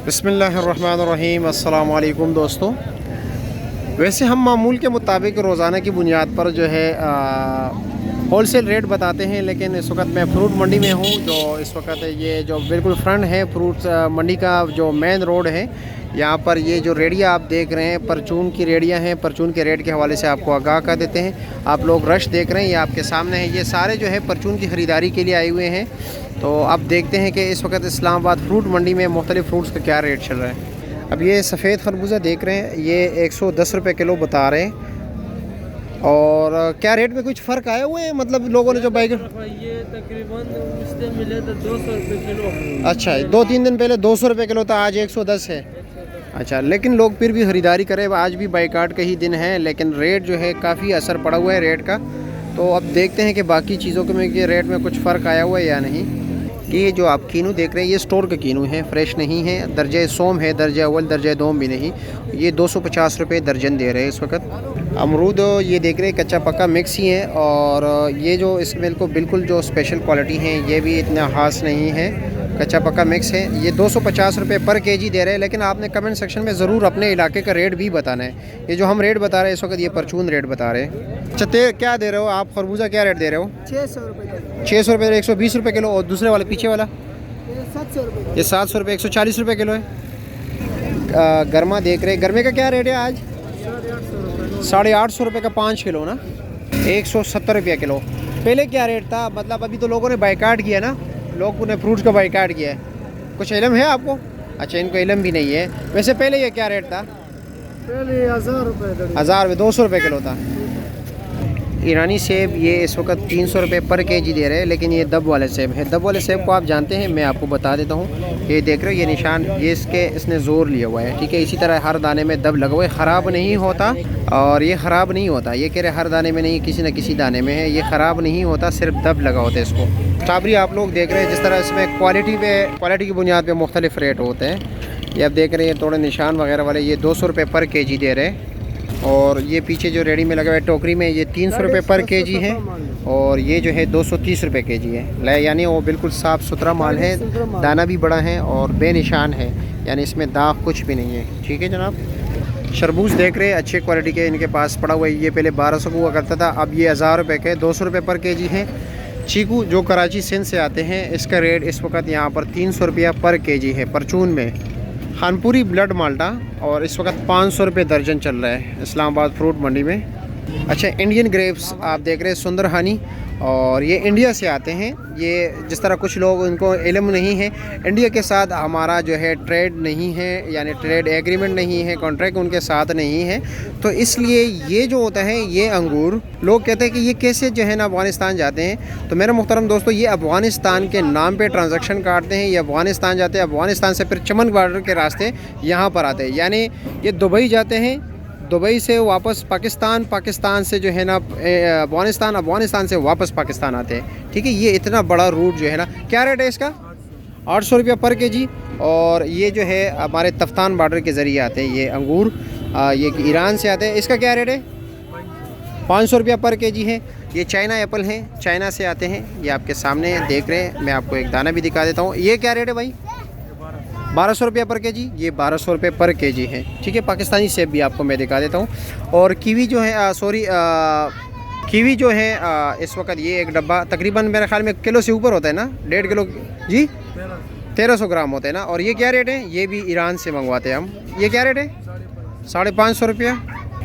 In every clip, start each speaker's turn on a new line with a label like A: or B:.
A: बिस्मिल्लाहिर्रहमानिर्रहीम। अस्सलाम वालेकुम दोस्तों। वैसे हम मामूल के मुताबिक रोज़ाना की बुनियाद पर जो है होलसेल रेट बताते हैं, लेकिन इस वक्त मैं फ्रूट मंडी में हूँ। जो इस वक्त ये जो बिल्कुल फ्रंट है फ्रूट मंडी का जो मेन रोड है, यहाँ पर ये जो रेडियाँ आप देख रहे हैं परचून की रेडियाँ हैं। परचून के रेट के हवाले से आपको आगाह कर देते हैं। आप लोग रश देख रहे हैं, ये आपके सामने है। ये सारे जो है परचून की ख़रीदारी के लिए आए हुए हैं। तो अब देखते हैं कि इस वक्त इस्लामाबाद फ्रूट मंडी में मुख्तलिफ़ फ्रूट्स का क्या रेट चल रहा है। अब ये सफ़ेद खरबूजा देख रहे हैं, ये 110 रुपये किलो बता रहे हैं। और क्या रेट में कुछ फ़र्क आया हुआ है, मतलब लोगों ने जो बाइक
B: ये तकरीबन उससे मिले तो 200 रुपये किलो।
A: अच्छा, 2-3 दिन पहले 200 रुपये किलो था, आज 110 है। अच्छा, लेकिन लोग फिर भी ख़रीदारी करें। आज भी बाइकाट का ही दिन है, लेकिन रेट जो है काफ़ी असर पड़ा हुआ है रेट का। तो अब देखते हैं कि बाकी चीज़ों के में रेट में कुछ फ़र्क आया हुआ है या नहीं। ये जो आप कीनू देख रहे हैं, ये स्टोर का कीनू है, फ्रेश नहीं है। दर्जा सोम है, दर्जा अव्वल दर्जा दोम भी नहीं। ये 250 रुपये दर्जन दे रहे हैं इस वक्त। अमरूद ये देख रहे हैं कच्चा पक्का मिक्स ही है। और ये जो इसमें को बिल्कुल जो स्पेशल क्वालिटी हैं, ये भी इतना खास नहीं है, कच्चा पक्का मिक्स है। ये 250 रुपये पर केजी दे रहे हैं। लेकिन आपने कमेंट सेक्शन में ज़रूर अपने इलाके का रेट भी बताना है। ये जो हम रेट बता रहे हैं इस वक्त, ये परचून रेट बता रहे हैं। चते क्या दे रहे हो आप? खरबूजा क्या रेट दे रहे हो?
B: 600 रुपये।
A: 600 रुपये, 120 रुपये किलो। और दूसरे वाले पीछे वाला
B: 700 रुपये।
A: ये 700 रुपये, 140 रुपये किलो है। गरमा देख रहे हैं, गरमे का क्या रेट है आज? 850 रुपये का 5 किलो ना, 170 रुपये किलो। पहले क्या रेट था? मतलब अभी तो लोगों ने बाइकाट किया ना, लोगों ने फ्रूट्स का बाइकाट किया है। कुछ इल्म है आपको? अच्छा, इनको इल्म भी नहीं है। वैसे पहले ये क्या रेट था?
B: पहले 1000 रुपये।
A: 1000 रुपये, 200 रुपये किलो था। ईरानी सेब ये इस वक्त 300 रुपये पर केजी दे रहे हैं, लेकिन ये दब वाले सेब है। दब वाले सेब को आप जानते हैं, मैं आपको बता देता हूँ। ये देख रहे हो, ये निशान, ये इसने ज़ोर लिया हुआ है, ठीक है। इसी तरह हर दाने में दब लगा हुआ है, ख़राब नहीं होता। और ये ख़राब नहीं होता, ये कह रहे हर दाने में नहीं, किसी न किसी दाने में है। ये ख़राब नहीं होता, सिर्फ दब लगा होता है इसको। स्ट्रॉबेरी आप लोग देख रहे हैं, जिस तरह इसमें क्वालिटी की बुनियाद पर मुख्तलिफ़ रेट होते हैं। ये आप देख रहे हैं थोड़े निशान वगैरह वाले, ये 200 रुपये पर केजी दे रहे हैं। और ये पीछे जो रेडी में लगा हुआ है टोकरी में, ये 300 रुपये पर केजी है। और ये जो है 230 रुपये केजी है। यानी वो बिल्कुल साफ़ सुथरा माल है, दाना भी बड़ा है और बेनिशान है, यानी इसमें दाग कुछ भी नहीं है, ठीक है जनाब। शरबूज देख रहे हैं, अच्छे क्वालिटी के इनके पास पड़ा हुआ है। ये पहले 1200 हुआ करता था, अब ये 1000 रुपये के 200 रुपये पर केजी है। चीकू जो कराची सिंध से आते हैं, इसका रेट इस वक्त यहाँ पर 300 रुपया पर केजी है परचून में। खानपुरी ब्लड माल्टा और इस वक्त 500 रुपये दर्जन चल रहा है इस्लामाबाद फ्रूट मंडी में। अच्छा, इंडियन ग्रेप्स आप देख रहे हैं, सुंदर हानी, और ये इंडिया से आते हैं। ये जिस तरह कुछ लोग इनको इल्म नहीं है, इंडिया के साथ हमारा जो है ट्रेड नहीं है, यानी ट्रेड एग्रीमेंट नहीं है, कॉन्ट्रैक्ट उनके साथ नहीं है। तो इसलिए ये जो होता है, ये अंगूर लोग कहते हैं कि ये कैसे जो है ना अफ़गानिस्तान जाते हैं। तो मेरे मुहतरम दोस्तों, ये अफ़गानिस्तान के नाम पे ट्रांजैक्शन काटते हैं। ये अफ़गानिस्तान जाते हैं, अफ़गानिस्तान से फिर चमन बॉर्डर के रास्ते यहाँ पर आते हैं। यानी ये दुबई जाते हैं, दुबई से वापस पाकिस्तान, पाकिस्तान से जो है ना अफ़गानिस्तान, अफ़गानिस्तान से वापस पाकिस्तान आते हैं, ठीक है। ये इतना बड़ा रूट जो है ना, क्या रेट है इसका? 800 रुपया पर केजी। और ये जो है हमारे तफ्तान बॉर्डर के ज़रिए आते हैं ये अंगूर, ये ईरान से आते हैं। इसका क्या रेट है? 500 रुपया पर केजी है। ये चाइना एप्पल है, चाइना से आते हैं। ये आपके सामने देख रहे हैं, मैं आपको एक दाना भी दिखा देता हूँ। ये क्या रेट है भाई? 1200 रुपये पर केजी। ये 1200 रुपये पर केजी है, ठीक है। पाकिस्तानी सेब भी आपको मैं दिखा देता हूँ। और कीवी जो है कीवी जो है इस वक्त ये एक डब्बा तकरीबन मेरे ख्याल में किलो से ऊपर होता है ना, 1.5 किलो जी, 1300 ग्राम होता है ना। और ये क्या रेट है? ये भी ईरान से मंगवाते हैं हम। ये क्या रेट है? 550 रुपया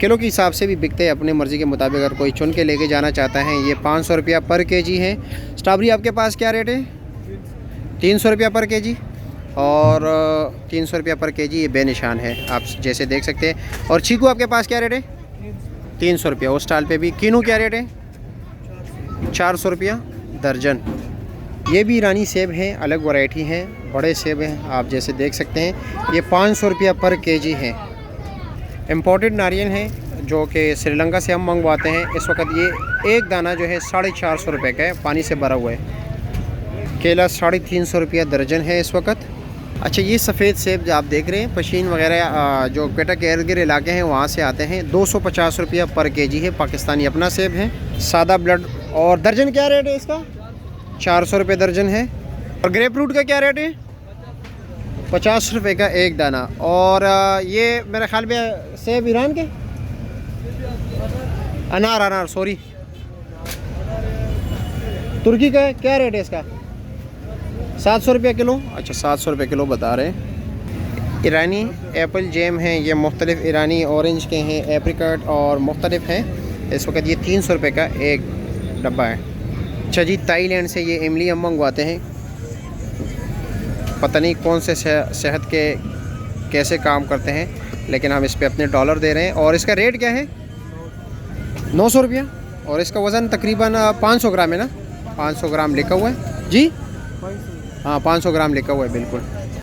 A: किलो के हिसाब से भी बिकते हैं, अपने मर्ज़ी के मुताबिक। अगर कोई चुन के लेके जाना चाहता है, ये 500 रुपया पर केजी है। स्ट्रॉबेरी आपके पास क्या रेट है? 300 रुपया पर केजी। और 300 रुपया पर केजी, ये बेनिशान है, आप जैसे देख सकते हैं। और चीकू आपके पास क्या रेट है? 300 रुपया। उस स्टाल पे भी कीनू क्या रेट है? 400 रुपया दर्जन। ये भी ईरानी सेब हैं, अलग वैरायटी है, बड़े सेब हैं, आप जैसे देख सकते हैं। ये 500 रुपया पर केजी है। इम्पोर्टेड नारियल है, जो कि श्रीलंका से हम मंगवाते हैं। इस वक्त ये एक दाना जो है 450 रुपये का है, पानी से भरा हुआ है। केला 350 रुपया दर्जन है इस वक्त। अच्छा, ये सफ़ेद सेब जो आप देख रहे हैं, पशीन वगैरह जो क्वेटा के इर्द गिर्द इलाके हैं वहाँ से आते हैं। 250 रुपया पर केजी है, पाकिस्तानी अपना सेब है, सादा ब्लड। और दर्जन क्या रेट है इसका? 400 रुपये दर्जन है। और ग्रेप फ्रूट का क्या रेट है? 50 रुपये का एक दाना। और ये मेरे ख्याल में सेब ईरान के अनार सॉरी तुर्की का है। क्या रेट है इसका? 700 रुपये किलो। अच्छा 700 रुपये किलो बता रहे हैं। ईरानी एप्पल जैम हैं, ये मुख्तलिफ़ ईरानी ऑरेंज के हैं, एप्रिकॉट और मुख्तलिफ़ हैं। इस वक्त ये 300 रुपये का एक डब्बा है। अच्छा जी, थाईलैंड से ये इमली हम मंगवाते हैं। पता नहीं कौन से सेहत के कैसे काम करते हैं, लेकिन हम इस पे अपने डॉलर दे रहे हैं। और इसका रेट क्या है? 900 रुपया। और इसका वज़न तकरीबन 500 ग्राम है ना? 500 ग्राम लिखा हुआ है जी। हाँ 500 ग्राम लिखा हुआ है बिल्कुल।